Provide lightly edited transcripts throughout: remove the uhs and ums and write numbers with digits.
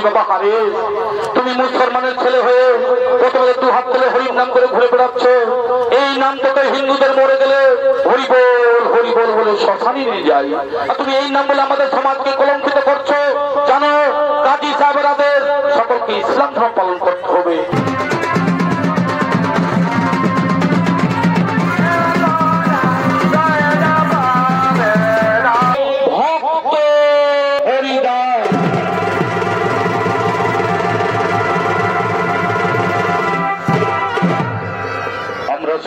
বাবা হারে, তুমি মুসলমানের ছেলে হয়ে প্রথমে দু হাত তুলে হরির নাম করে ঘুরে বেড়াচ্ছ। এই নাম থেকে হিন্দুদের মরে গেলে হরিবোল হরিবোল বলে শ্মশানে নিয়ে যায়, আর তুমি এই নাম বলে আমাদের সমাজকে কলঙ্কিত করছো। জানো, কাজী সাহেবের আদেশ, সকলকে ইসলাম ধর্ম পালন করতে হবে।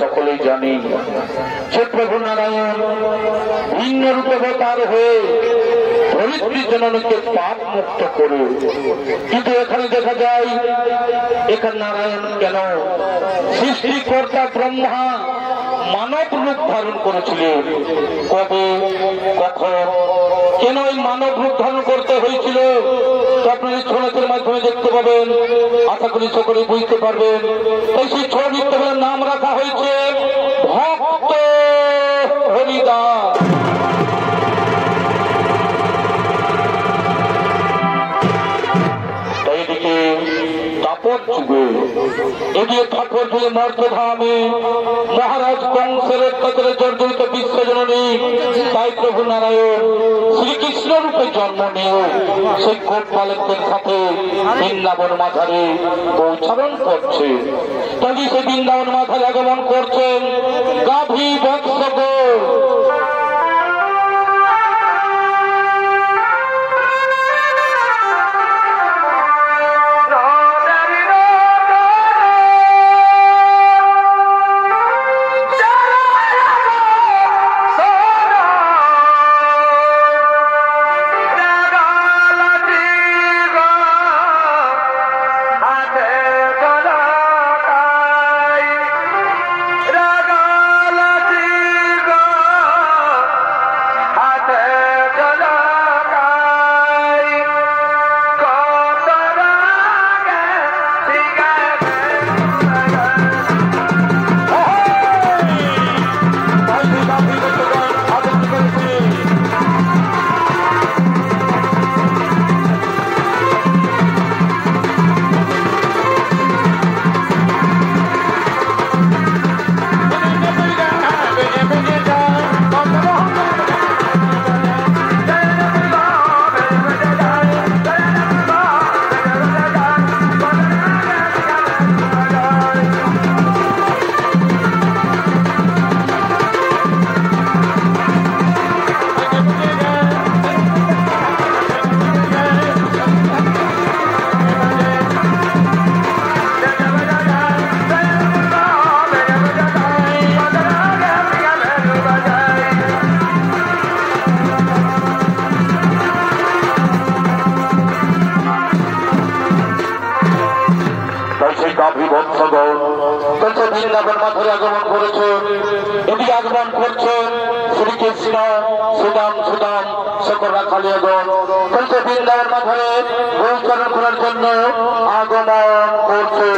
সকলেই জানি যে প্রভু নারায়ণ ভিন্ন রূপে অবতার হয়ে ধরিত্রী জননীকে পাপ মুক্ত করে, কিন্তু এখানে দেখা যায় এখানে নারায়ণ কেন সৃষ্টিকর্তা ব্রহ্মা মানব রূপ ধারণ করেছিলেন? কবে, কখন, কেন এই মানব রূপ ধারণ করতে হয়েছিল? আপনার এই ছড়াতের মাধ্যমে দেখতে পাবেন, আশা করি সকলে বুঝতে পারবেন। এই সেই ছড়া নৃত্যগুলোর নাম রাখা হয়েছে ভক্ত হরিদাস। এইদিকে তাপর যুগে, এদিকে তাপর যুগে মর্তধামে মহারাজ কংসের অত্যাচারে জর্জরিত বিশ্বজননী তাই প্রভু নারায়ণ শ্রীকৃষ্ণ রূপে জন্ম নিয়ে সেই গোপবালকদের সাথে বৃন্দাবন মাঝারে গোচারণ করছে। তবে সে বৃন্দাবন মাঝারে আগমন করছেন গাভী বৎসগ। বৃন্দাবন মাথরে আগমন করেছে, এদিকে আগমন করছে শ্রীকৃষ্ণ সুদাম সুদাম সকল কালিয়াগণ বলছে বৃন্দাবন মাথরে গোচারণ করার জন্য আগমন করছে।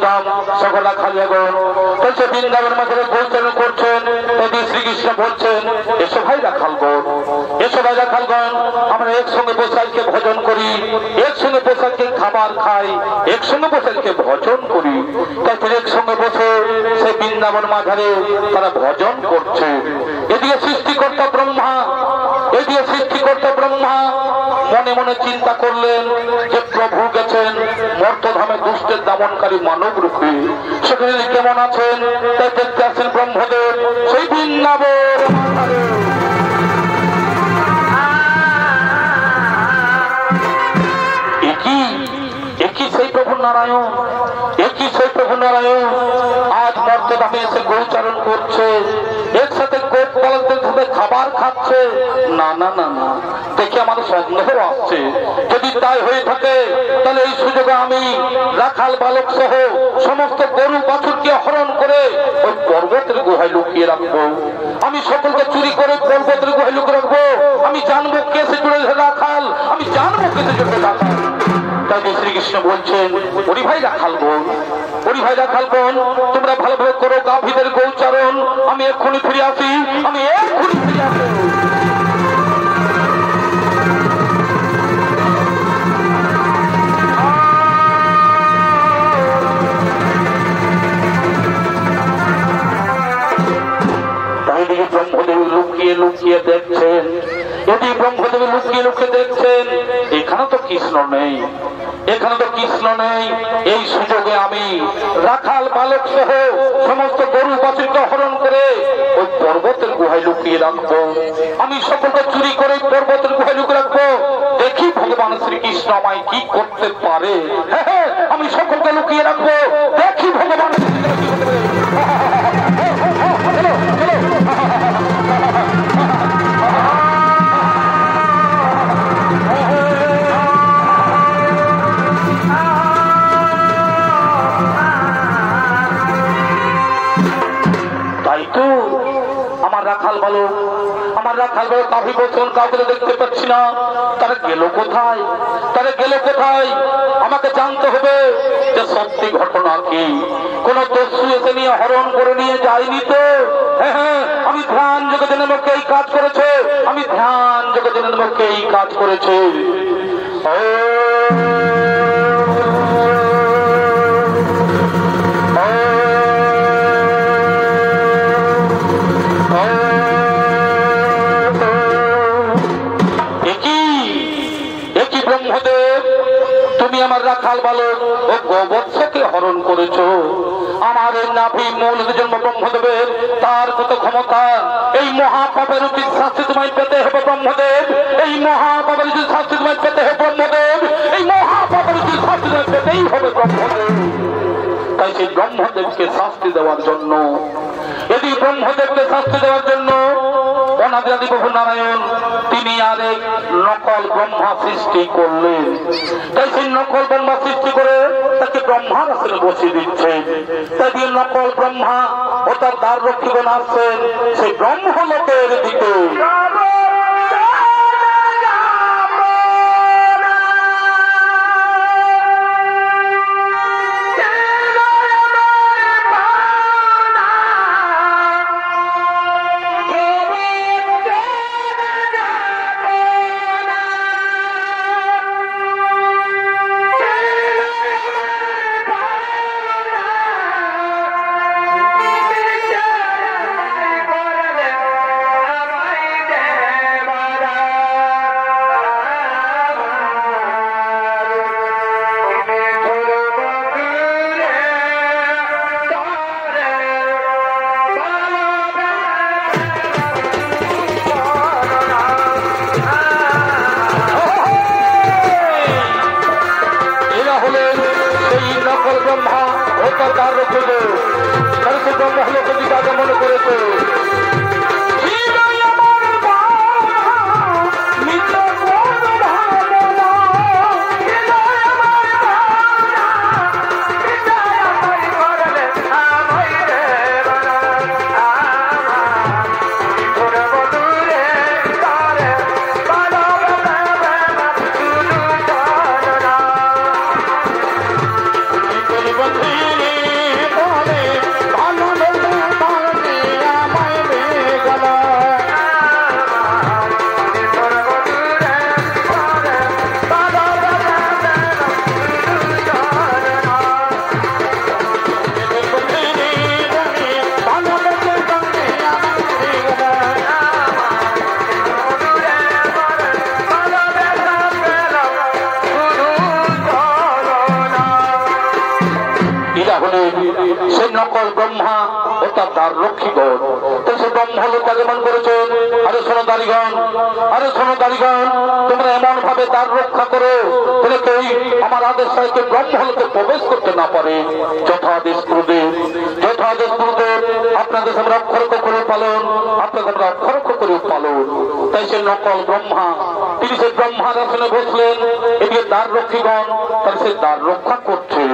সুদাম সকলা খালিয়াগণ বলছে বৃন্দাবন মাঝে গোচরণ করছেন। এটি শ্রীকৃষ্ণ বলছেন এসো ভাই রাখালগণ, এসো ভাই রাখালগণ, আমরা একসঙ্গে বসে আজকে ভজন করি, একসঙ্গে বসে আজকে খাবার খাই, একসঙ্গে বসে আজকে ভজন করি। তাই একসঙ্গে বসে সেই বৃন্দাবন মাঝারে তারা ভজন করছে। এদিকে সৃষ্টিকর্তা ব্রহ্মা, এদিকে সৃষ্টিকর্তা ব্রহ্মা মনে মনে চিন্তা করলেন যে প্রভু গেছেন মর্তধামে দুষ্টের দমনকারী মানব রূপে, সেখানে কেমন আছেন তাই দেখতে আসেন ব্রহ্মদেব সেই বৃন্দাবন মাঝারে। একই সেই প্রভু নারায়ণ, একই সেই প্রভু নারায়ণ আজ মর্তধামে এসে গোচারণ করছে, একসাথে গোপ পালকদের সাথে খাবার খাচ্ছে। না না না না, দেখে আমার সন্দেহ আসছে। যদি তাই হয়ে থাকে তাহলে এই সুযোগে আমি রাখাল বালক সহ সমস্ত গরু বাছুরকে হরণ করে ওই পর্বতের গুহায় লুকিয়ে রাখবো। আমি সকলকে চুরি করে পর্বতের গুহায় লুকিয়ে রাখবো। আমি জানবো কে সে জুড়ে রাখাল, আমি জানবো কে সে জুড়ে রাখাল। তাই শ্রীকৃষ্ণ বলছেন ওরি ভাই রাখালগণ, ওরি ভাই রাখালগণ, তোমরা ভালোভাবে করো গাভীদের গোচারণ। আমি এক্ষুনি ফিরে আসি, আমি এক্ষুনি ফিরে আসি। ব্রহ্মদেবী লুকিয়ে লুকিয়ে দেখছেন, এটি ব্রহ্মদেবী লুকিয়ে লুকিয়ে দেখছেন এখানে তো কৃষ্ণ নেই, এখানে তো কৃষ্ণ নেই। এই সুযোগে আমি রাখাল বালক সহ সমস্ত গরু বাছুরকে হরণ করে ওই পর্বতের গুহায় লুকিয়ে রাখবো। আমি সকলকে চুরি করে পর্বতের গুহায় লুকিয়ে রাখবো। দেখি ভগবান শ্রীকৃষ্ণ আমায় কি করতে পারে। হ্যাঁ, আমি সকলকে লুকিয়ে রাখবো, দেখি ভগবান রাখাল বালক, আমার রাখাল বালক কাফি বছর কাউকে দেখতে পাচ্ছি না। তারা গেল কোথায়, তারা গেল কোথায়? আমাকে জানতে হবে যে সত্যি ঘটনা কি। কোন দস্যু এসে নিয়ে হরণ করে নিয়ে যায়নি তো? হ্যাঁ, আমি ধ্যান জগতের লোককে এই কাজ করেছে, আমি ধ্যান জগতের লোককে এই কাজ করেছে। তুমি আমার রাখাল বালক ও গোবৎসকে হরণ করেছ। আমার এই নাভি মূল জন্ম ব্রহ্মদেবের, তার কত ক্ষমতা। এই মহাপাপের উচিত শাস্তি তোমায় পেতে হবে ব্রহ্মদেব, এই মহাপাপের উচিত শাস্তি তোমায় পেতে হবে ব্রহ্মদেব, এই মহাপাপের উচিত শাস্তি তোমায় পেতেই হবে ব্রহ্মদেব। তাই সেই ব্রহ্মদেবকে শাস্তি দেওয়ার জন্য, এটি ব্রহ্মদেবকে শাস্তি দেওয়ার জন্য অনাদি প্রভু নারায়ণ তিনি আরেক নকল ব্রহ্মা সৃষ্টি করলেন। তাই সেই নকল ব্রহ্মা সৃষ্টি করে তাকে ব্রহ্মার আসলে বসিয়ে দিচ্ছে। তাই দিয়ে নকল ব্রহ্মা ও তার দ্বার রক্ষীগণ আসছেন সেই ব্রহ্মলোকের দিকে। নকল ব্রহ্মা ও তার দ্বার রক্ষীগণ। তো সে ব্রহ্মলোক আগমন করেছেন। আরে শোনো দারিগণ, আরে শোনো দারিগণ, তোমরা এমন ভাবে দ্বার রক্ষা করো বলে কেউ আমার আদেশ সাইকে ব্রহ্মলোকে প্রবেশ করতে না পারে। যথাদেশ গুরুদেব, যথাদেশ গুরুদেব, আপনাদের আমরা অক্ষরক্ষ করে পালন, আপনাদের আমরা অক্ষরক্ষ করে পালন। তাই সে নকল ব্রহ্মা তিনি সে ব্রহ্মার আসনে বসলেন, এদিকে দ্বার রক্ষীগণ তার সে দ্বার রক্ষা করছেন।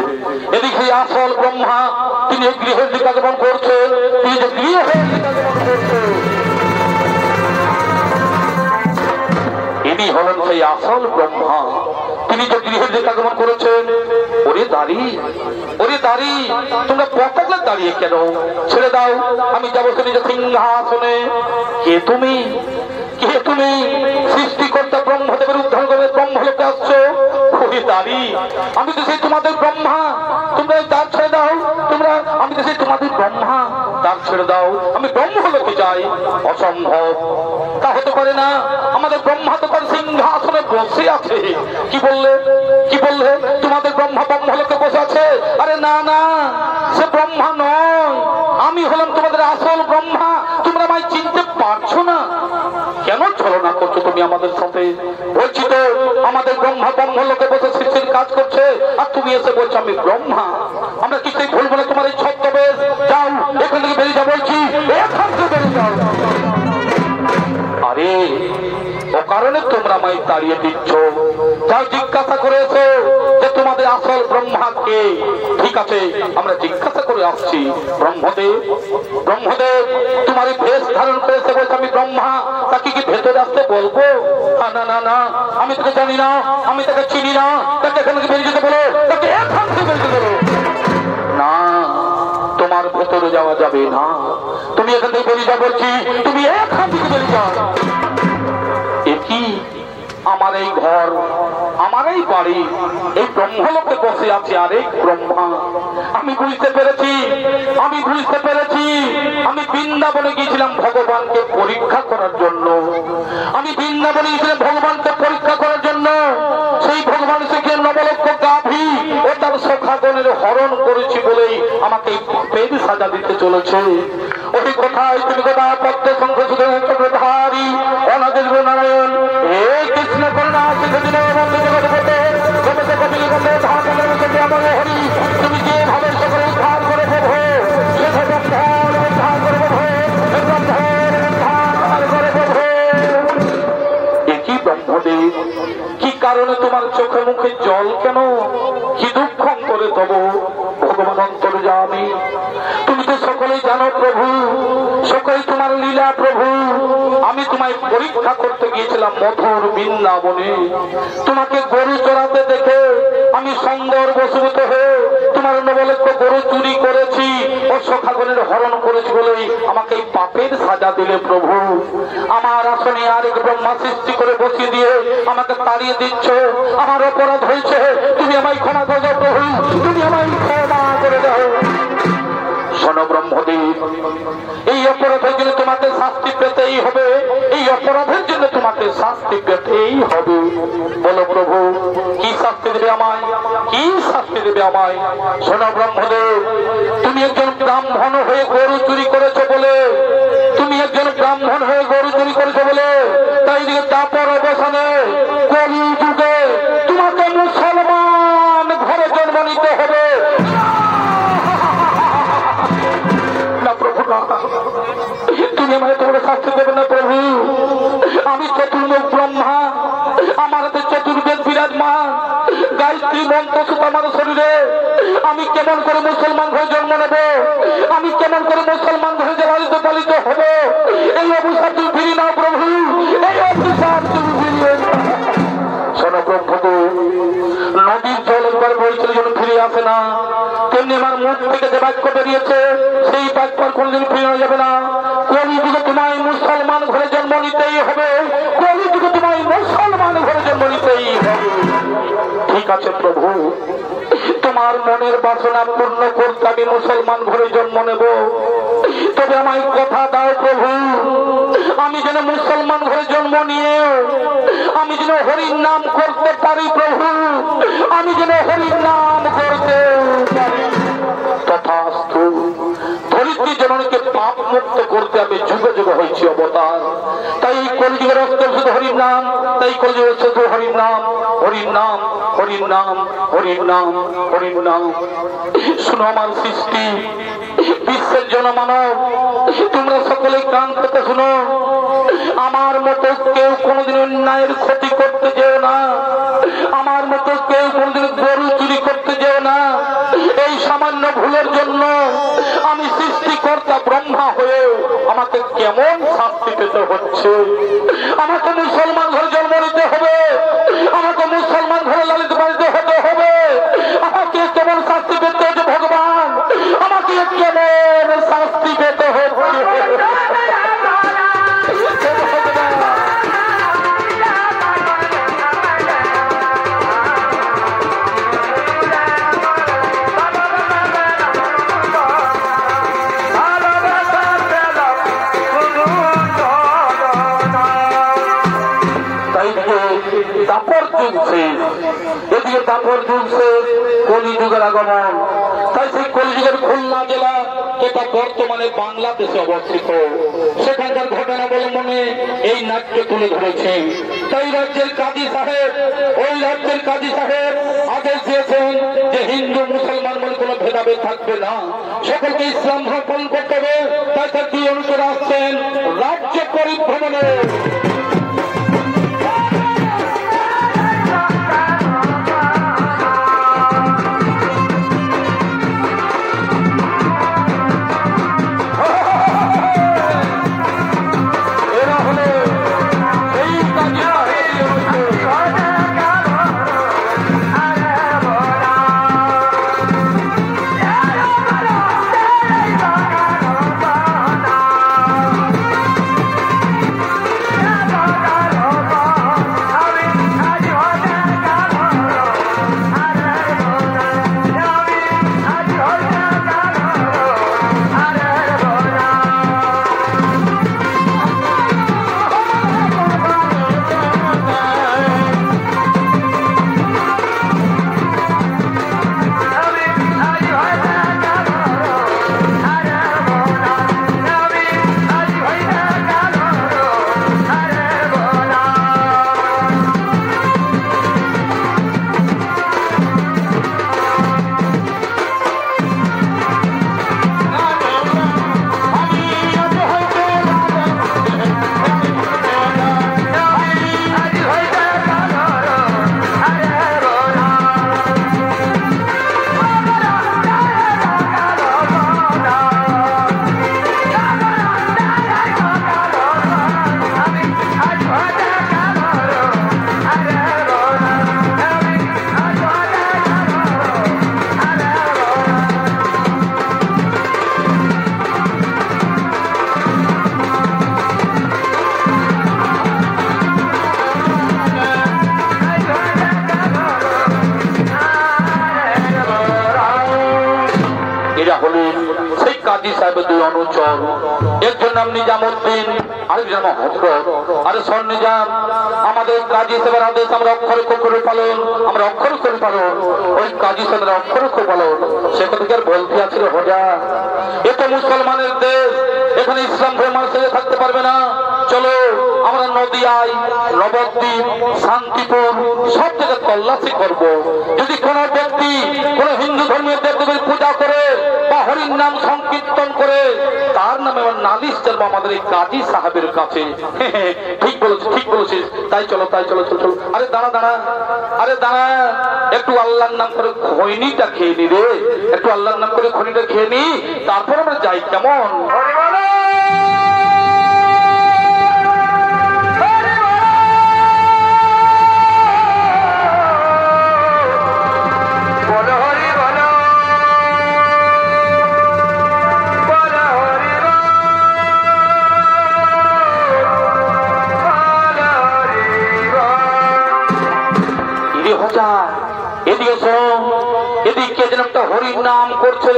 এদিকে আসল ব্রহ্মা তিনি গৃহের দিকে আগমন করছেন, তিনি যে গৃহের দিকে আগমন করছেন, ইনি হলেন সেই আসল ব্রহ্মা। তিনি যে গৃহের দিকে আগমন করেছেন। ওরে দাঁড়ি, ওরে দাঁড়ি, তোমরা পতাকা দাঁড়িয়ে কেন? ছেড়ে দাও, আমি যাবো সে নিজের সিংহাসনে। কে তুমি? কে তুমি? সৃষ্টিকর্তা ব্রহ্মদেবের উদ্ধার করে ব্রহ্মলোকে আসছো? ওরে দাঁড়ি, আমি তো সেই তোমাদের ব্রহ্মা, তোমরা দ্বার ছেড়ে দাও। তোমরা, আমি তো সেই তোমাদের ব্রহ্মা, দ্বার ছেড়ে দাও, আমি ব্রহ্মলোকে যাই। অসম্ভব, তা হতে পারে না। আমাদের ব্রহ্মা তো তার সিংহাসনে বসে আছে। কি বললে? কি বললে? তোমাদের ব্রহ্মা ব্রহ্মলোকে বসে আছে? আরে না না, সে ব্রহ্মা নয়, আমি হলাম তোমাদের আসল ব্রহ্মা। তোমরা আমায় চিনতে পারছো না? কেন ছলনা করছো তুমি আমাদের সাথে? বলছি তো আমাদের ব্রহ্মা ব্রহ্মলোকে বসে সৃষ্টির কাজ করছে, আর তুমি এসে বলছো আমি ব্রহ্মা। আমরা কিছুই ভুলবো না তোমার এই ছদ্মবেশ। যাও, এখান থেকে বেরিয়ে যাও বলছি, এখান থেকে বেরিয়ে যাও। আরে ও কারণে তোমরা আমায় তাড়িয়ে দিচ্ছ? যাও জিজ্ঞাসা করেছো যে তোমাদের আসল ব্রহ্মা কে? ঠিক আছে, আমরা জিজ্ঞাসা করে আসছি। ব্রহ্মদেব, ব্রহ্মদেব তোমার এই বেশ ধারণ করেছে বলছে আমি ব্রহ্মা, তাকে কি ভেতরে আসতে বলবো? না না না, আমি তোকে জানি না, আমি তাকে চিনি না, তাকে এখান থেকে বেরিয়ে যেতে বলো, তাকে এখান থেকে বেরিয়ে যেতে বলো। না, তোমার ভেতরে যাওয়া যাবে না, তুমি এখান থেকে বেরিয়ে যাও বলছি, তুমি এখান থেকে বেরিয়ে যাও। কি আমার এই ঘর, আমার এই বাড়ি, এই ব্রহ্মলোকে বসে আছে আরেক ব্রহ্মা। আমি বুঝতে পেরেছি, আমি বুঝতে পেরেছি। আমি বৃন্দাবনে গিয়েছিলাম ভগবানকে পরীক্ষা করার জন্য। আমি বৃন্দাবনে গিয়েছিলাম ভগবানকে পরীক্ষা করার জন্য। সেই ভগবান থেকে নবলক্ষ গাভী ও তার সখাগণের হরণ করেছি বলেই আমাকে পেট সাজা দিতে চলেছে। ওই কথায় তুমি কথা পদ্ম শঙ্খ চক্রধারী অনাদের নারায়ণ হে কৃষ্ণ করুণা হরি, তুমি যেভাবে সকলে উদ্ধার করে দেবো, একই ব্রহ্মদেব, কি কারণে তোমার চোখে মুখে জল কেন? কি দুঃখ করে তবু ভগবান অন্তর্যামী, তুমি তো সকলেই জানো প্রভু, সকলেই তোমার লীলা প্রভু। আমি তোমায় পরীক্ষা করতে গিয়েছিলাম মধুর বৃন্দাবনে। তোমাকে গরু চড়াতে দেখে আমি সুন্দর বসীভূত হয়ে তোমার নবলক্ষ গরু চুরি করেছি ও সখাগণের হরণ করেছি বলেই আমাকে এই পাপের সাজা দিলে প্রভু। আমার আসনে আরেক ব্রহ্মা সৃষ্টি করে বসিয়ে দিয়ে আমাকে তাড়িয়ে দিচ্ছ। আমার অপরাধ হয়েছে, তুমি আমায় ক্ষমা করে দাও প্রভু, তুমি আমায় ক্ষমা করে দাও। শোনো ব্রহ্মদেব, এই অপরাধের জন্য তোমাকে শাস্তি পেতেই হবে, এই অপরাধের জন্য তোমাকে শাস্তি পেতেই হবে। বলো প্রভু, কি শাস্তি দেবে আমায়? কি শাস্তি দেবে আমায়? শোনো ব্রহ্মদেব, তুমি একজন ব্রাহ্মণ হয়ে গরু চুরি করেছো বলে, তুমি একজন ব্রাহ্মণ হয়ে গরু চুরি করেছো বলে, তাই দিকে তারপর অবসানে কলি যুগে তোমাকে মুসলমান ঘরে জন্ম নিতে হবে। তুমি আমায় তোমার শাস্তি দেবে না প্রভু। আমি চতুর্মুখ ব্রহ্মা, আমার হাতে চতুর্বেদ বিরাজমান, গায়ত্রী মন্ত্র সুত আমার শরীরে। আমি কেমন করে মুসলমান হয়ে জন্ম নেব? আমি কেমন করে মুসলমান হয়ে লালিত পালিত হব? এই অভিশাপ তুমি ফিরিয়ে নাও প্রভু, এই অভিশাপ তুমি ফিরিয়ে নাও। শোনো ব্রহ্মদেব, নদীর জল একবার বইছিল যখন ফিরে আসে না, তেমনি আমার মুখ থেকে যে বাক্য বেরিয়েছে সেই বাক্য কোনদিন ফিরে যাবে না। কলিযুগে তোমায় মুসলমান ঘরে জন্ম নিতেই হবে, কলিযুগে তোমায় মুসলমান ঘরে জন্ম নিতেই হবে। ঠিক আছে প্রভু, তোমার মনের বাসনা পূর্ণ করতে আমি মুসলমান ঘরে জন্ম নেব। তবে আমায় কথা দাও প্রভু, আমি যেন মুসলমান ঘরে জন্ম নিয়ে আমি যেন হরির নাম করতে পারি প্রভু, আমি যেন হরির নাম করতে পারি। তথাস্তু। ধরিত্রী জননীকে পাপ মুক্ত করতে আমি যুগে যুগে হয়েছি অবতার। তাই এই কলিযুগের অস্ত্র শুধু হরির নাম, তাই কলিযুগের শুধু হরির নাম, হরির নাম, হরির নাম, হরির নাম, হরির নাম। শুনো আমার সৃষ্টি, বিশ্বের জনমানব, তোমরা সকলে কান পেতে শুনো। আমার মতো কেউ কোনোদিন অন্যায়ের ক্ষতি করতে যেও না, আমার মতো কেউ কোনোদিন গরু চুরি করতে যেও না। এই সামান্য ভুলের জন্য আমি সৃষ্টিকর্তা ব্রহ্মা হয়ে আমাকে কেমন শাস্তি পেতে হচ্ছে। আমাকে মুসলমান ঘরে জন্ম নিতে হবে, আমাকে মুসলমান ঘরে লালিত পালিত হতে হবে। আমাকে কেমন শাস্তি পেতে হচ্ছে ভগবান, আমাকে কেমন শাস্তি পেতে হচ্ছে। দাপর যুগছে, এদিকে দাপর যুগছে কলিযুগের আগমন। তাই সেই কলিযুগের খুলনা জেলা, যেটা বর্তমানে বাংলাদেশে অবস্থিত, সেখানকার ঘটনা অবলম্বনে এই নাট্য তুলে ধরেছে। তাই রাজ্যের কাজী সাহেব, ওই রাজ্যের কাজী সাহেব আদেশ দিয়েছেন যে হিন্দু মুসলমান বলে কোনো ভেদাভেদ থাকবে না, সকলকে ইসলাম ধর্ম পালন করতে হবে। তাই তার দুই অনুচর আসছেন রাজ্য পরিভ্রমণে। কাজী সাহেবের দুই অনুচর, একজন নাম নিজামুদ্দিন, আরেকজন নাম হযরত। আরে শোন নিজাম, আমাদের কাজী সাহেবের আদেশ আমরা অক্ষরে করে পালন, আমরা অক্ষরে করে পালন। ওই কাজী সাহেবের অক্ষরে করে পালন, সে কথা আর বলতে আছে রে হোজা। এ তো মুসলমানের দেশ, এখানে ইসলাম ধর্ম মানুষের থাকতে পারবে না। চলো আমরা নদিয়ায়, নবদ্বীপ, শান্তিপুর সব জায়গায় তল্লাশি করব। যদি কোন ব্যক্তি কোন হিন্দু ধর্মের দেবদেবীর পূজা করে বা হরির নাম সংকীর্তন করে, তার নামে নালিশ চাইবো আমাদের এই কাজী সাহেবের কাছে। ঠিক বলেছিস, ঠিক বলেছিস। তাই চলো, তাই চলো, চলো চলো। আরে দাঁড়া দাঁড়া, আরে দাঁড়া, একটু আল্লাহর নাম করে খৈনিটা খেয়ে নি রে, একটু আল্লাহর নাম করে খৈনিটা খেয়ে নি, তারপর আমরা যাই। কেমন? এদিকে যেন একটা হরির নাম করছে,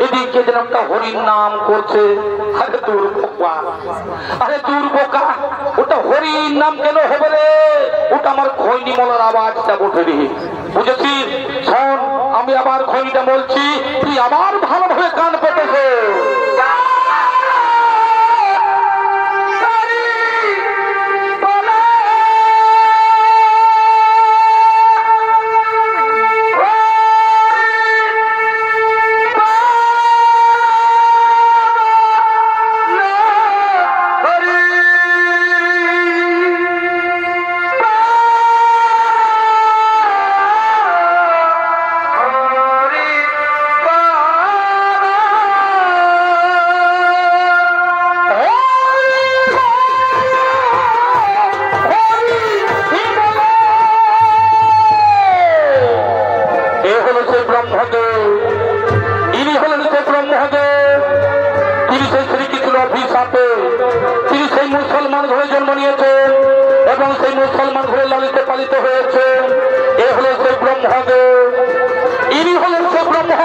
এদিকে যেন একটা হরির নাম করছে। আরে দূর বোকা, আরে দূর বোকা, ওটা হরির নাম কেন হবে রে? ওটা আমার খৈনি মলার আওয়াজটা উঠে রে, বুঝেছিস? শোন, আমি আবার খনিটা বলছি, তুই আবার ভালোভাবে কান পেতেছে। তিনি সেই মুসলমান ঘরে জন্ম নিয়েছেন এবং সেই মুসলমান ঘরে লালিত পালিত হয়েছেন। এ হলো সেই ব্রহ্মদেব, ইনি হলেন সেই ব্রহ্মদেব।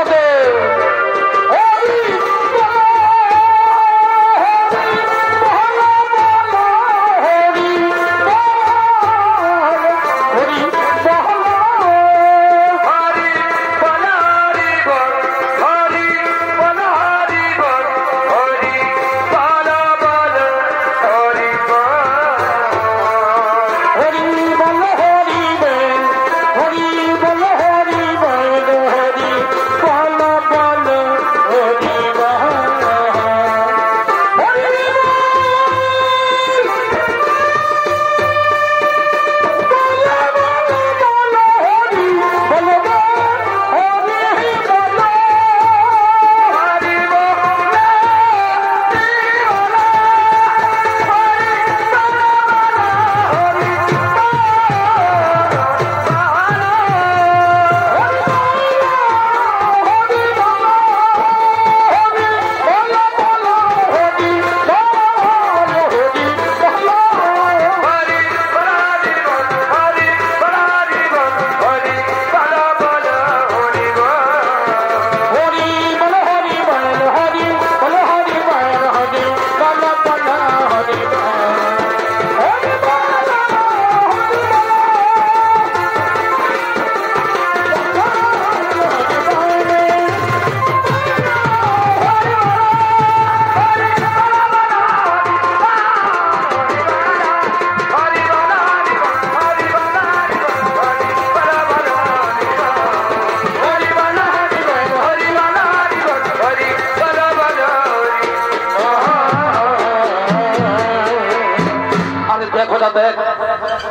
দেখ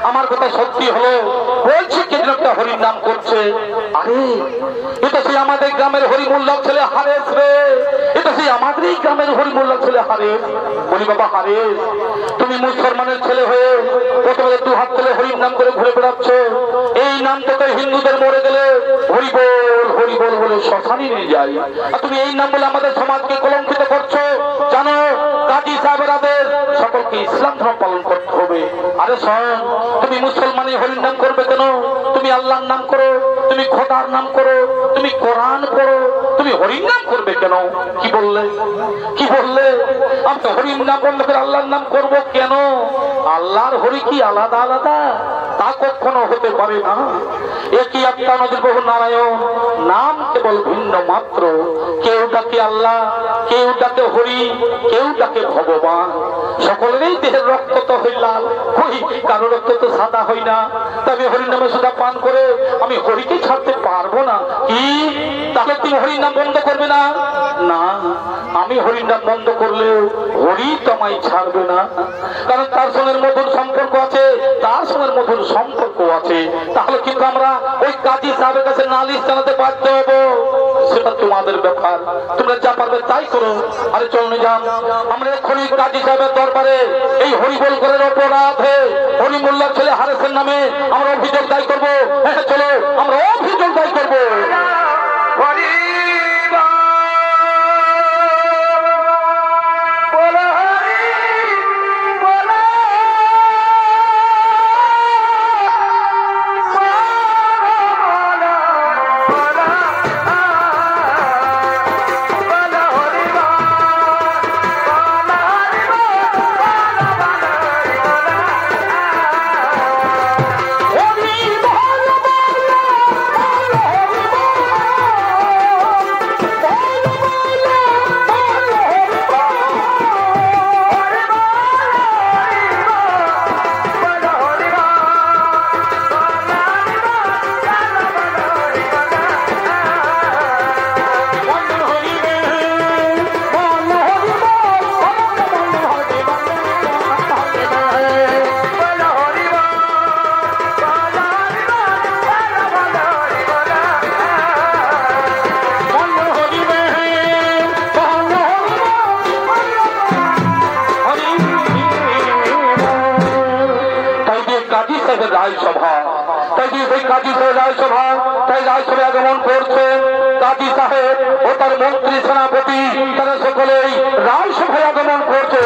আমার কথা সত্যি হলো, বলছি কে একটা হরির নাম করছে। আরে এটা সেই আমাদের গ্রামের হরিমুল্লাহ ছেলে হারেস রে, এটা সেই আমাদেরই গ্রামের হরিমুল্লাহ ছেলে হারেস। বলি বাবা হারেস, তুমি মুসলমানের ছেলে হয়ে প্রথমে দু হাত তুলে হরির নাম করে ঘুরে বেড়াচ্ছ। এই নাম তোকে হিন্দুদের মরে গেলে হরিবোল হরিবোল বলে শ্মশানে নিয়ে যায়, আর তুমি এই নাম বলে আমাদের সমাজকে কলঙ্কিত করছো। জানো কাজী সাহেবের আদেশ সকলকে ইসলাম ধর্ম পালন করতে হবে। আরে শোন, তুমি মুসলমানের হরির নাম করবে কেন? তুমি আল্লাহর নাম করো, তুমি খোদার নাম করো, তুমি কোরআন পড়ো, তুমি হরির নাম করবে কেন? কি বললে কি বললে? আমি তো হরির নাম বললে আল্লাহর নাম করব কেন? আল্লাহর হরি কি আলাদা আলাদা? তা কখনো হতে পারে না। একই আত্মা নদীর বহু নারায়ণ, নাম কেবল ভিন্ন মাত্র। কেউ ডাকে আল্লাহ, কেউ ডাকে হরি, কেউ ডাকে ভগবান। সকলেরই দেহের রক্ত তো হই লাল, হই কারো রক্ত তো সাদা হই না। তবে হরির নামে সুদা পান করে আমি হরিকে ছাড়তে পারবো না। কি তাহলে তুমি হরির নাম বন্ধ করবে না? না, আমি হরির নাম বন্ধ করলে হরি তোমায় ছাড়বে না, কারণ তার সঙ্গে মধুর সম্পর্ক আছে, তার সঙ্গে মধুর সম্পর্ক আছে। তাহলে কিন্তু আমরা ওই কাজী সাহেবের কাছে নালিশ জানাতে বাধ্য হবো। সেটা তোমাদের ব্যাপার, তোমরা যা পারবে তাই করো। আরে চল যান, আমরা এক্ষুনি কাজী সাহেবের দরবারে এই হরিবোল করার অপরাধে হরিমুল্লাহ ছেলে হারেসের নামে আমরা অভিযোগ দায় করবো। হ্যাঁ চলো, আমরা অভিযোগ দায় করবো। কাজী সাহেবের রায়সভা। তাই সেই কাজী সাহেব রায়সভা, তাই রায়সভায় আগমন করছেন কাজী সাহেব ও তার মন্ত্রী সেনাপতি, তারা সকলেই রায়সভায় আগমন করছে।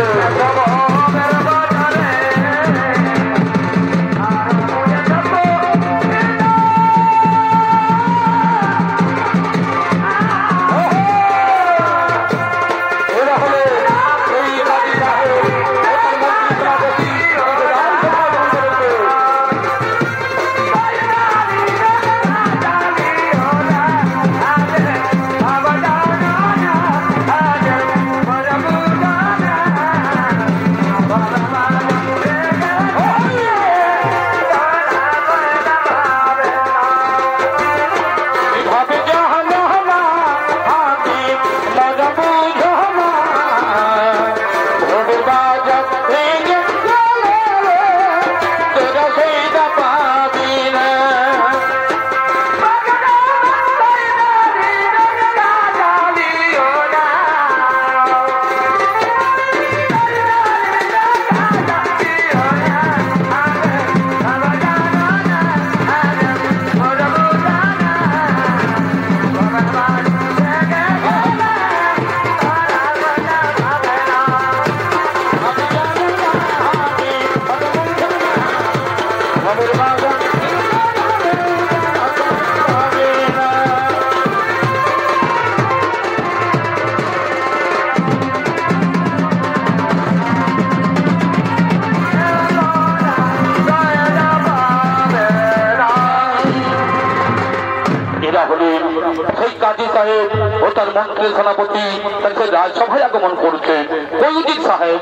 কাজী সাহেব ও তার মন্ত্রী সেনাপতি তাদের রাজসভায় আগমন করছে। কয়ুদ্দিন সাহেব,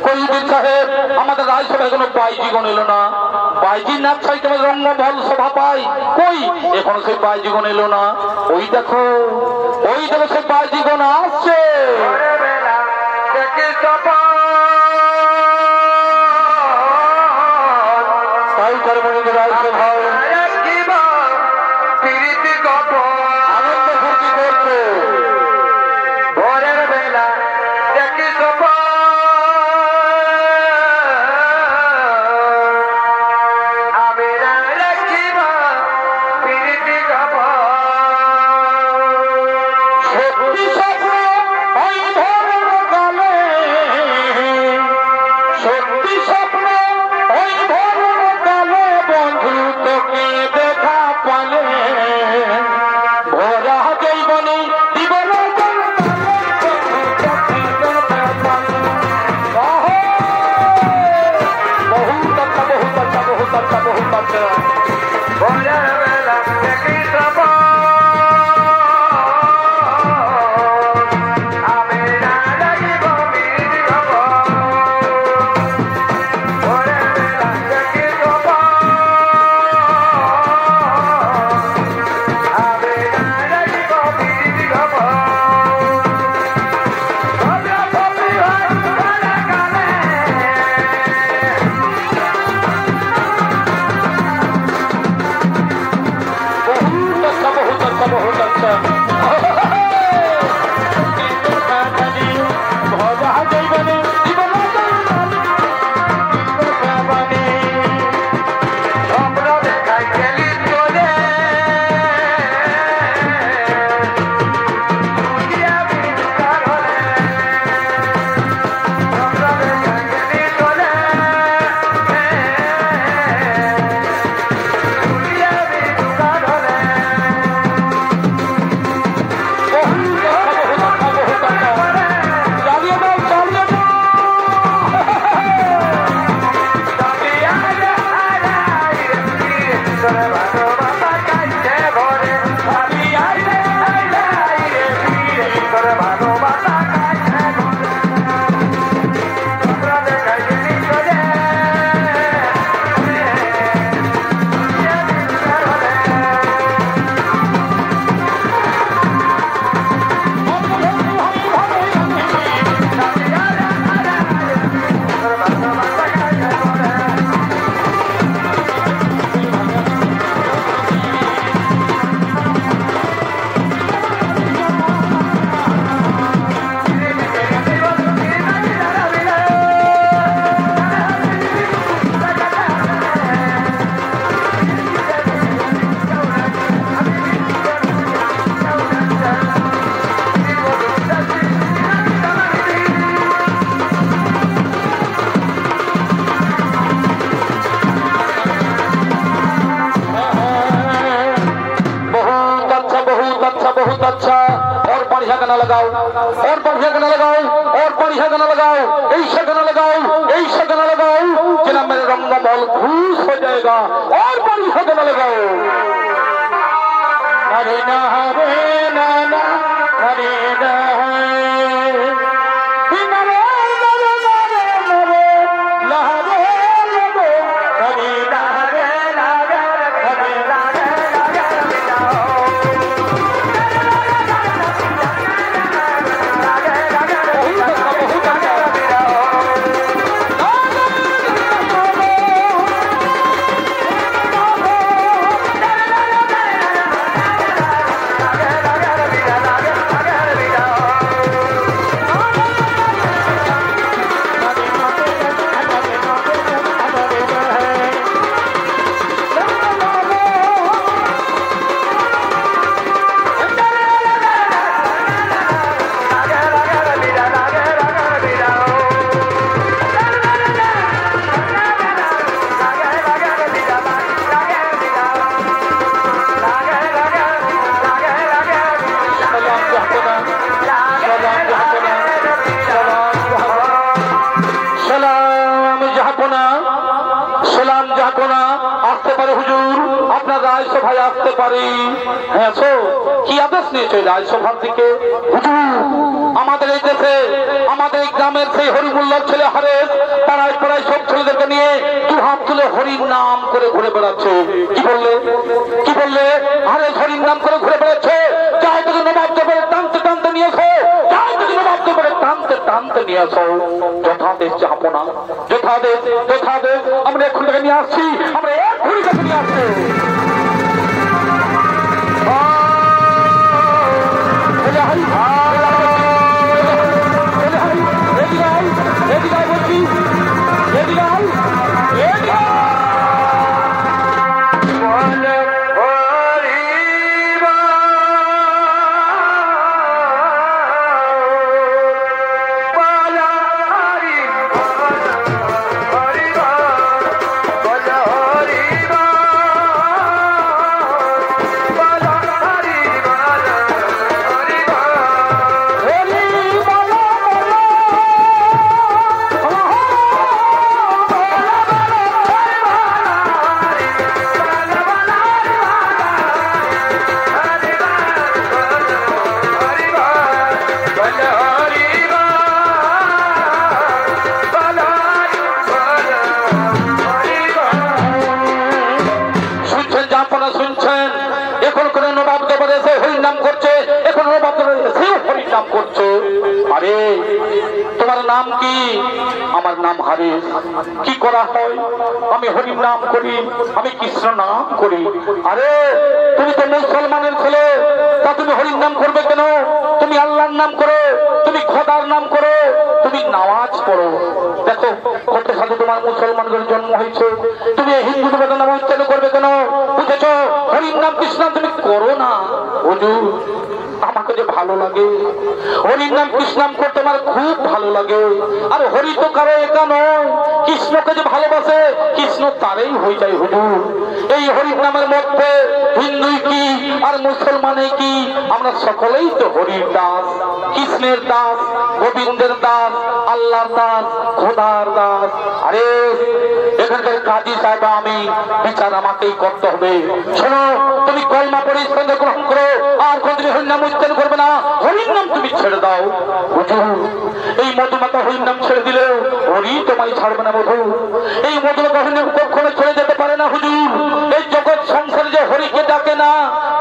কয়ুদ্দিন সাহেব আমাদের রাজসভায় কোনো বাইজিগণ এলো না। বাইজি নাচ চাইতে রঙ্গমহল সভা পাই, কই এখনো সেই বাইজিগণ এলো না। ওই দেখো সেই বাইজিগণ আসছে। তাই তার মনে রাজসভায় गाना लगाओ और बढ़िया गाना लगाओ और बढ़िया गाना लगाओ, ऐसा गाना लगाओ, ऐसा गाना लगाओ जना मेरे रंगा बॉल खुश हो जाएगा और बढ़िया गाना लगाओ। हरे ना हरे ना ना हरे ना রাজসভায় আসতে পারি। হ্যাঁ কি আদেশ নিয়েছে রাজসভার দিকে? আমাদের এই দেশে আমাদের এই গ্রামের সেই হরিমুল্লার ছেলে হারেস পাড়ায় পাড়ায় সব ছেলেদেরকে নিয়ে দু হাত তুলে হরির নাম করে ঘুরে বেড়াচ্ছে। কি বললে? কি বললে? হারেস হরির নাম করে ঘুরে বেড়াচ্ছে। যাই তোকে নবাব দেবের টানতে টানতে নিয়ে আসো, যাই তোকে নবাব দেবের টানতে টানতে নিয়ে আসো। যথাদেশ যাবো না, যথাদেশ যথাদেশ আমরা এক্ষুনি তাকে নিয়ে আসছি, আমরা এক্ষুনি তাকে নিয়ে আসছি। আরে তোমার নাম কি? আমার নাম হারেস। কি করা হয়? আমি হরির নাম করি, আমি কৃষ্ণ নাম করি। আরে তুমি তো মুসলমানের ছেলে, তা তুমি হরির নাম করবে কেন? তুমি আল্লাহর নাম করো, তুমি খোদার নাম করো, তুমি নামাজ পড়ো। দেখো কত সাধু তোমার মুসলমানদের জন্ম হয়েছে, তুমি হিন্দু দেবতার নাম উচ্চারণ করবে কেন? বুঝেছ? হরির নাম কৃষ্ণ নাম তুমি করো না। হুজুর আমাকে যে ভালো লাগে, হরির নাম কৃষ্ণ নাম করতে আমার খুব ভালো লাগে। আর হরি তো কারো একা নয়, কৃষ্ণকে যে ভালোবাসে কৃষ্ণ তারই হয়ে যায়। হুজুর এই হরির নামের মধ্যে হিন্দুই কি আর মুসলমানে কি, আমরা সকলেই তো হরির দাস, কৃষ্ণের দাস, গোবিন্দের দাস, আল্লাহর দাস, খোদার দাস। আরে এখানকার কাজী সাহেব আমি বিচার আমাকেই করতে হবে। শোনো, তুমি কলমা পড়ে ইসলাম গ্রহণ করো, আর কোনদিন হরির নাম উচ্চারণ করবে না, হরির নাম তুমি ছেড়ে দাও। এই মধুমাতা হরির নাম ছেড়ে দিলে হরি তোমায় ছাড়বে না। মধু এই মধুমাতা হরির নাম কখনো ছেড়ে যেতে পারে না। হুজুর এই জগৎ সংসারে যে হরিকে ডাকে না,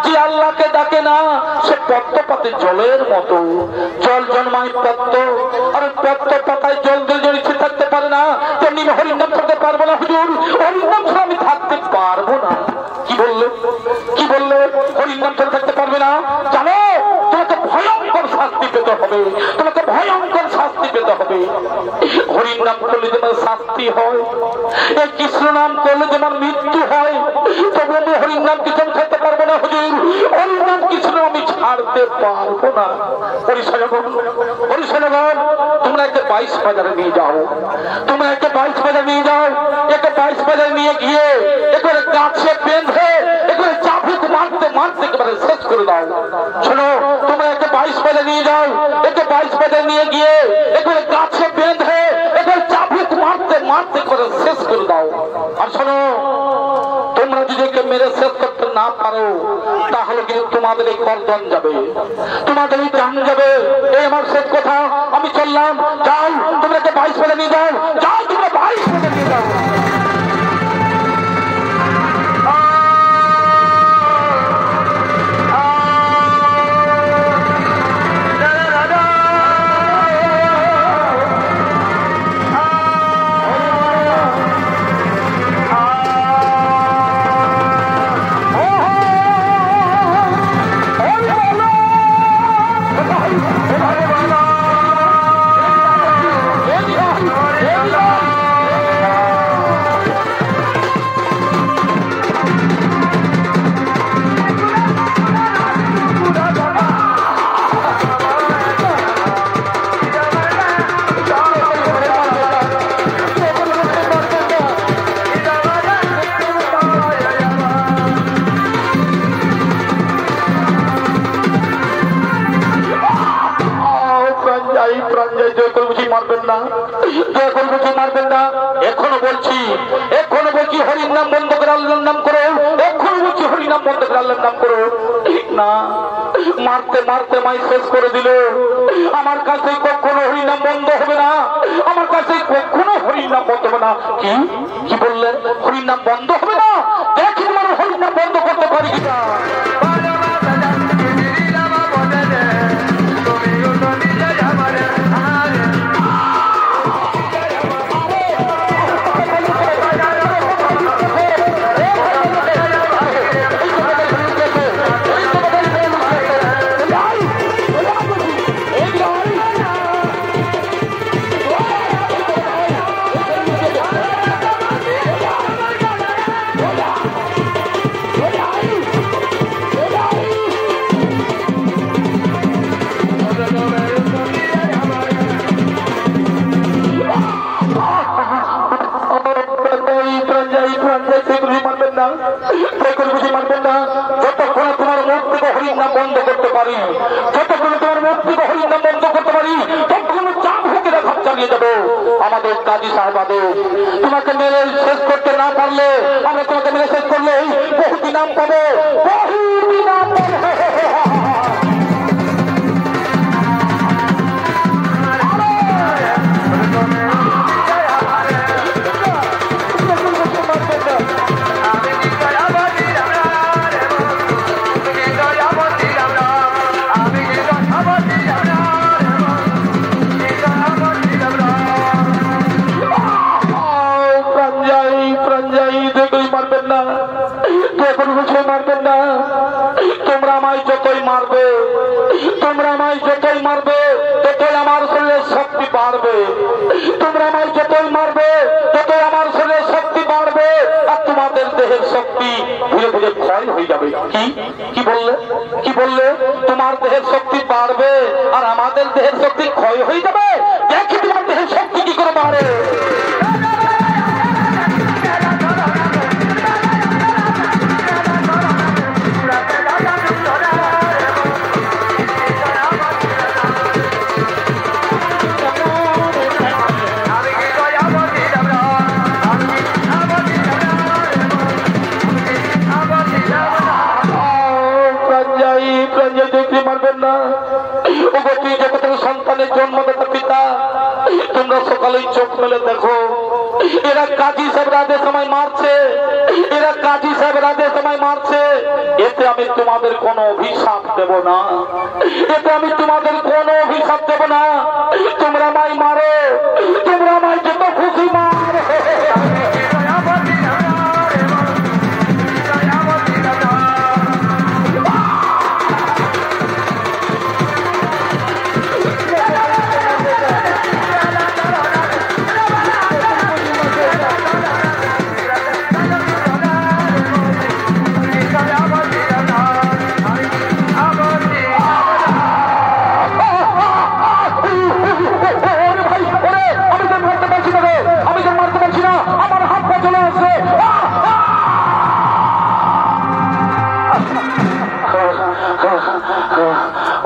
যে আল্লাহকে ডাকে না, সে পদ্ম পাতে জলের মতো। জল জন্মায় পদ্ম, আর পদ্ম পাতায় জল দিয়ে জড়িয়ে থাকতে পারে না, তেমনি হরির নাম ছাড়তে পারবো না। হুজুর হরির নাম ছাড়া আমি থাকতে পারবো না। কি বললে? কি বললে? হরির নাম ছাড়া থাকতে পারবে না? জানো তোমাকে ভয়ঙ্কর শাস্তি পেতে হবে, তোমাকে ভয়ঙ্কর শাস্তি পেতে হবে। হরির নাম করলে যেমন শাস্তি হয়, এই কৃষ্ণ নাম করলে যেমন মৃত্যু হয়, তবু আমি হরির নাম কৃষ্ণ ছাড়তে পারবো না। হুজুর হরির নাম কৃষ্ণ আমি ছাড়তে পারবো না। হরিশনগর তোমরা একে 22 বাজারে নিয়ে যাও, তোমরা একে 22 বাজারে নিয়ে যাও। একে 22 বাজারে নিয়ে গিয়ে একেবারে গাছে বেঁধে একেবারে চাবুক মারতে মারতে একেবারে শেষ করে দাও। শোনো, তোমরা একে 22 বাজারে নিয়ে যাও, তোমরা যদি একে মেরে শেষ করতে না পারো তাহলে কিন্তু তোমাদের এই গর্দন যাবে, তোমাদের এই জান যাবে। এই আমার শেষ কথা, আমি চললাম। যাও তোমরা 22 ফেলে নিয়ে যাও, যাও তোমরা 22 ফেলে নিয়ে যাও। এখনো বলছি হরির নাম বন্ধ করে আল্লাহর নাম করো। এখনো বলছি হরির নাম বন্ধ করে আল্লাহর নাম করো। ঠিক না, মারতে মারতে মাই শেষ করে দিল। আমার কাছে কখনো হরির নাম বন্ধ হবে না, আমার কাছে কখনো হরির নাম বন্ধ হবে না। কি বললেন? হরির নাম বন্ধ হবে না? দেখি তোমার হরির নাম বন্ধ করতে পারি কিনা। যতক্ষণ তোমার মুখ থেকে হরির নাম বন্ধ করতে পারি, যতক্ষণ তোমার মুখ থেকে হরির নাম বন্ধ করতে পারি, ততক্ষণ চাপ হুকিরা ঘাট চালিয়ে যাবো। আমাদের কাজী সাহেবাদের তোমাকে মেরে শেষ করতে না পারলে, আমরা তোমাকে মেরে শেষ করলে বহু নাম পাবো, বহু নাম পাবো। তোমরা আমায় যতই মারবে, তোমরা আমায় যতই মারবে ততই আমার শরীরের শক্তি বাড়বে। তোমরা আমায় যতই মারবে ততই আমার শরীরের শক্তি বাড়বে, আর তোমাদের দেহের শক্তি ধীরে ধীরে ক্ষয় হয়ে যাবে। কি বললে? কি বললে? তোমার দেহের শক্তি বাড়বে আর আমাদের দেহের শক্তি ক্ষয় হয়ে যাবে। দেখি তোমার দেহের শক্তি কি করে বাড়ে। সন্তানের জন্মদাতা পিতা, তোমরা সকালেই চোখ মেলে দেখো, এরা কাজী সাহেব রাতের সময় মারছে, এরা কাজী সাহেব রাতের সময় মারছে। এতে আমি তোমাদের কোনো অভিশাপ দেব না, এতে আমি তোমাদের কোনো অভিশাপ দেব না। তোমরা আমায় মারো, তোমরা আমায় যত খুশি মারো।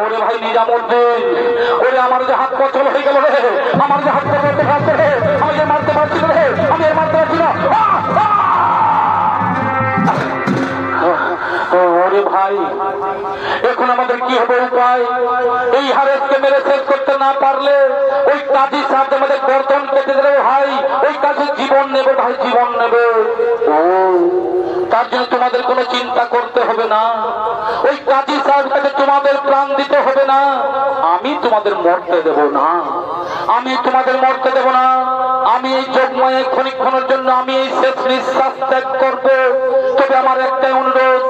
ওরে ভাই নিজামুদ্দিন, ওরে আমার যে হাত পছল হয়ে গেল রে, আমার যে হাত পছল খাচ্ছে রে, আমি যে মারতে পারছি রে, আমি মারতে পারছি না। ওরে ভাই, এখন আমাদের কি হবে উপায়? এই হারেসকে মেরে শেষ করতে না পারলে ওই কাজী সাহেব আমাদের গর্দন কেটে দেবে ভাই, ওই কাজে জীবন নেবে ভাই, জীবন নেবে। তার জন্য তোমাদের কোনো চিন্তা করতে হবে না, ওই কাজী সাহেব কাছে তোমাদের প্রাণ দিতে হবে না, আমি তোমাদের মরতে দেব না, আমি তোমাদের মরতে দেব না। আমি এই যোগময়ে ক্ষণিক্ষণের জন্য আমি এই শেষ নিঃশ্বাস ত্যাগ করব। তবে আমার একটাই অনুরোধ,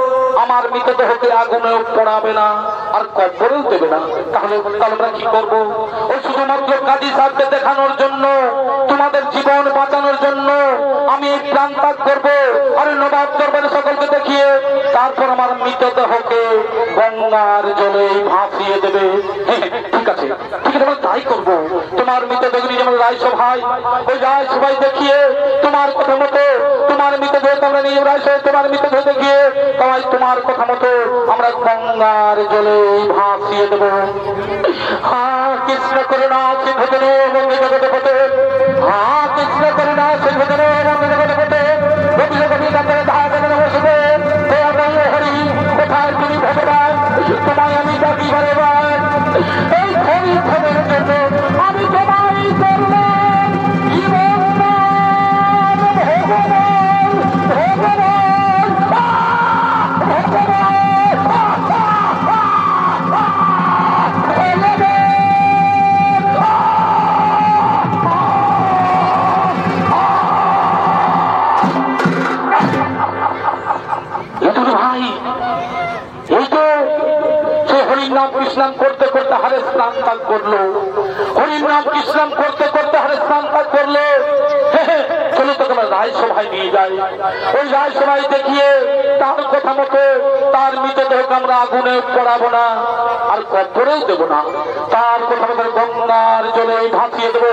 আমার মৃতদেহকে আগুনেও পড়াবে না আর কবরেও দেবে না। তাহলে আমরা কি করবো? ওই শুধুমাত্র কাজী সাহেবকে দেখানোর জন্য, তোমাদের জীবন বাঁচানোর জন্য আমি এই প্রাণ ত্যাগ করবো। আর নবাব দরবারে সকলকে দেখিয়ে তারপর আমার মৃতদেহকে গঙ্গার জলে ভাসিয়ে দেবে। ঠিক আছে, ঠিক আছে, তাই করবো। তোমার মৃতদেহ যেমন রায়সভায়, ওই রায়সভায় দেখিয়ে তোমার কথা মতো তোমার মৃতদেহ আমরা নিয়ে রায়সভায় তোমার মৃতদেহ দেখিয়ে সবাই তোমার কথা মতো আমরা গঙ্গার জলে ভাসিয়ে দেবো। হ্যাঁ কৃষ্ণ করুণা সিন্ধু বন্দে জগতে পথে, হ্যাঁ কৃষ্ণ করুণা সিন্ধু বন্দে জগতে পথে, গোবিন্দ গোবিন্দ বসবে হরি, কোথায় তুমি ভগবান, তোমায় আমি ডাকি বারে বার। এই হরি খবরের জন্য আমি তোমায় করলাম জীবন ভগবান ভগবান ভগবান। ভাই এই তো সে হরির নাম কৃষ্ণাম করতে করতে হারে স্নান ত্যাগ করলো, হরির নাম কৃষ্ণাম করতে করতে হারে স্নান ত্যাগ করলো। চলো তো আমরা রায়সভায় নিয়ে যাই, ওই রায়সভায় দেখিয়ে তার কথা মতো তার মৃতদেহকে আমরা আগুনে পড়াবো না আর কবরেও দেবো না, তার কথা মতো গঙ্গার জলে ভাসিয়ে দেবো।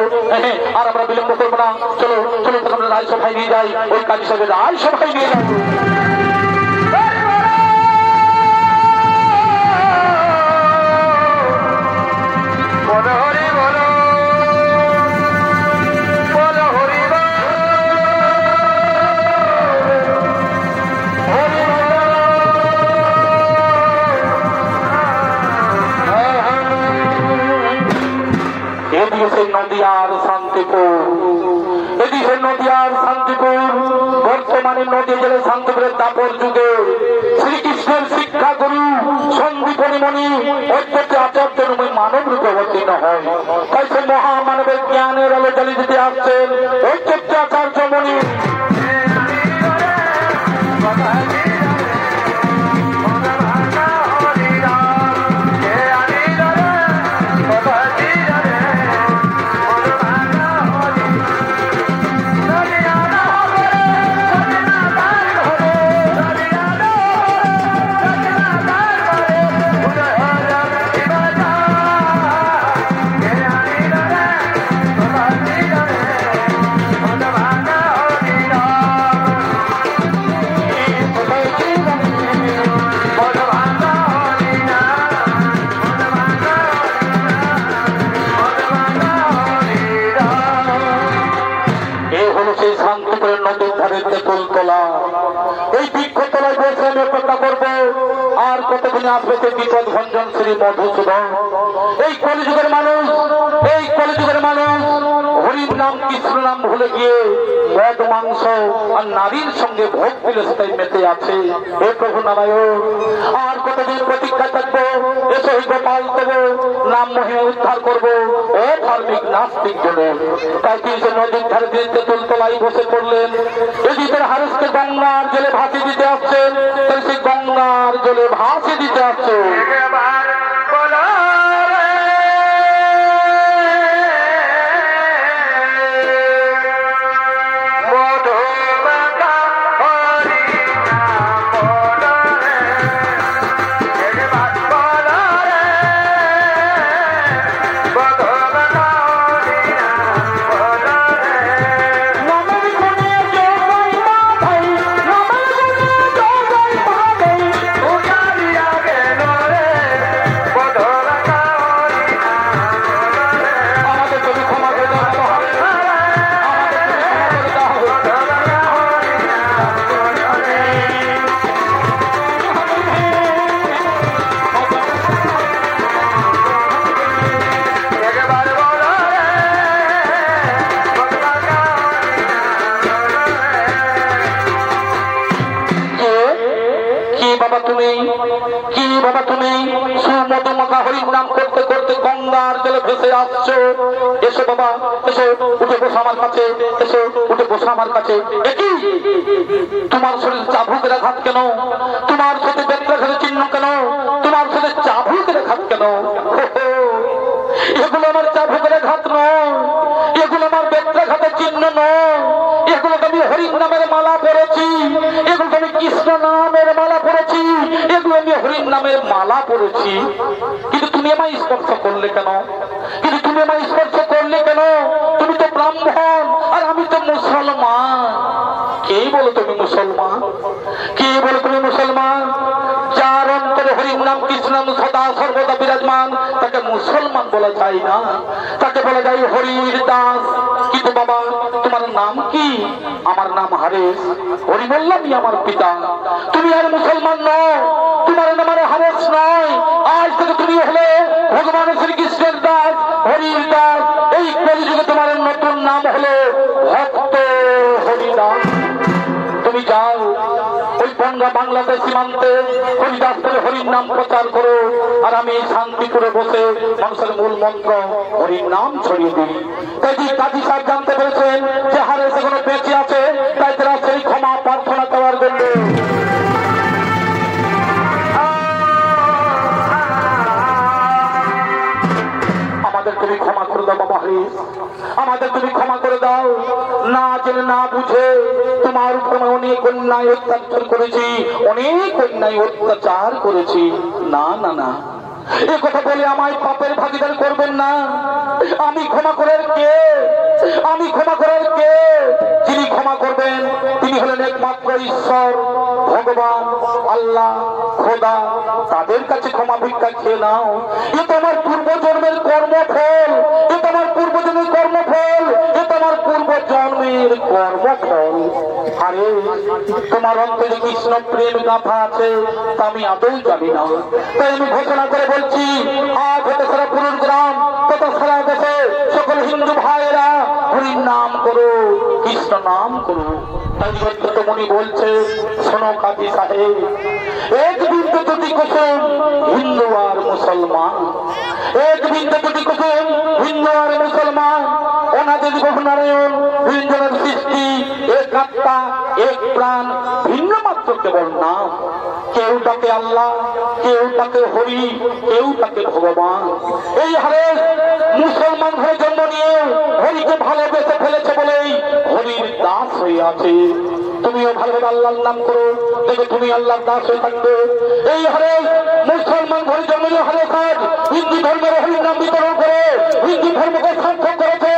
আর আমরা বিলম্ব করবো না, চলো চলো তো আমরা রায়সভায় নিয়ে যাই, ওই কাজী সাহেবের রায়সভায় নিয়ে যাবো। নদিয়ার শান্তিপুর, এদিকে নদিয়ার শান্তিপুর বর্তমানে নদী জেলে শান্তিপুরের দাপর যুগে শ্রীকৃষ্ণের শিক্ষা গুরু সন্দীপনী মণি ঐক্যতে আচার্য রূপে মানব রূপে অবতীর্ণ হয়। তাই সে মহামানবের জ্ঞানের আলো জ্বালি দিতে আসছেন ঐক্যতে আচার্য মণি। এই বৃক্ষতলায় বসে আমি অপেক্ষা করবো আর কতক্ষণে আসবে সে বিপদ ভঞ্জন শ্রী মধুসূদন। এই কলিযুগের মানুষ, এই কলিযুগের মানুষ হরির নাম কৃষ্ণ নাম ভুলে গিয়ে মদ মাংস আর নারীর সঙ্গে ভোগ বিলাসিতায় মেতে আছে। হে প্রভু নারায়ণ, আর কতদিন প্রতীক্ষা থাকবো? এসে গোপাল দেবো নাম মহিমা উদ্ধার করবো ও ধার্মিক নাস্তিক জনের। তাই তিনি নদীর ধারে দিতে তুলতলাই বসে পড়লেন। এদিকে হারেসকে গঙ্গার জলে ভাসিয়ে দিতে আসছেন, তাই সেই গঙ্গার জলে ভাসিয়ে দিতে আসছে। Hey! বাবা তুমি, কি বাবা তুমি সুমধুমাখা হরির নাম করতে করতে গঙ্গার জলে ভেসে আসছো? এসো বাবা, এসো, উঠে বসো আমার কাছে, এসো, উঠে বসো আমার কাছে। একই তোমার শরীর চাবুকের আঘাত কেন? তোমার সাথে বেত্রাঘাতের চিহ্ন কেন? তোমার সাথে চাবুকের আঘাত কেন? এগুলো আমার চাবুকের আঘাত নয়, এগুলো আমার বেত্রাঘাতের চিহ্ন নয়, এগুলো আমি হরির নামের মালা পরেছি, এগুলো আমি কৃষ্ণ নামের মালা পরেছি, এগুলো আমি হরির নামের মালা পরেছি। কিন্তু তুমি আমায় স্পর্শ করলে কেন? কিন্তু তুমি আমায় স্পর্শ করলে কেন? তুমি তো ব্রাহ্মণ আর আমি তো মুসলমান। কে বলো তুমি মুসলমান? কে বলো তুমি মুসলমান? যার অন্তরে হরির নাম কৃষ্ণ নাম সদা সর্বদা বিরাজমান তাকে মুসলমান বলা যায় না, তাকে বলা যায় হরির দাস। কিন্তু বাবা তোমার নাম কি? আমার নাম হারেস। হরি বললামই আমার পিতা। তুমি আর মুসলমান নও, তোমার নাম আর হারেস নয়। আজ থেকে তুমি হলে ভগবান শ্রীকৃষ্ণের দাস, হরির দাস। এই কলিযুগে তোমার নতুন নাম হলো ভক্ত হরিদাস। তুমি যাও ওই বঙ্গা বাংলাদেশ সীমান্তে হরিদাসের হরির নাম প্রচার করো, আর আমি শান্তিপুরে বসে মানুষের মূল মন্ত্র হরির নাম ছড়িয়ে দিই। তাই কাজী সাহেব জানতে পেরেছেন যে হারেস এখনো বেঁচে আছে, তাই তারা সেই ক্ষমা প্রার্থনা করার জন্য আমাদের তুমি ক্ষমা করে দাও বাবা হারেস, আমাদের তুমি ক্ষমা করে দাও। না জেনে না বুঝে তোমার উপরে অনেক অন্যায় অত্যাচার করেছি, অনেক অন্যায় অত্যাচার করেছি। না না না, এ কথা বলে আমায় পাপের ভাগিদার করবেন না। আমি ক্ষমা করার কে? আমি ক্ষমা করার কে? যিনি ক্ষমা করবেন তিনি হলেন একমাত্র ঈশ্বর, ভগবান, আল্লাহ, খোদা। তাদের কাছে ক্ষমা ভিক্ষা খেয়ে নাও। এ তোমার পূর্বজন্মের কর্মফল, এ তোমার পূর্বজন্মের কর্মফল, এ তোমার পূর্বজন্মের কর্মফল। আরে তোমার অন্তরে কৃষ্ণ প্রেম গাথা আছে তা আমি আদৌ জানি না। তাই আমি ঘোষণা করে বলছি, আজ হতে সারা পুরুর গ্রাম তথা সারা দেশে সকল হিন্দু ভাইয়েরা হরির নাম করো, কৃষ্ণ নাম করো। তাই মনি বলছে, শোনো কাজী সাহেব, এক বিন্দু দুটি কুসুম হিন্দু আর মুসলমান, এক বিন্দু দুটি কুসুম হিন্দু আর মুসলমান। ওনাদের বহুনারায়ণ তিনজনের সৃষ্টি, এক আত্মা, এক প্রাণ, ভিন্ন মাত্র কেবল নাম। কেউ তাকে আল্লাহ, কেউ তাকে হরি, কেউ তাকে ভগবান। এই হারেস মুসলমান হয়ে জন্ম নিয়ে হরিকে ভালোবেসে ফেলেছে বলেই হরির দাস হয়ে আছে। তুমিও ভালোভাবে আল্লাহর নাম করো, দেখো তুমি আল্লাহর দাস হয়ে থাকবে। এই হারেস মুসলমান হয়ে জন্ম নিয়ে হারেস আজ হিন্দু ধর্মের হরির নাম বিতরণ করে হিন্দু ধর্মকে সার্থক করেছে।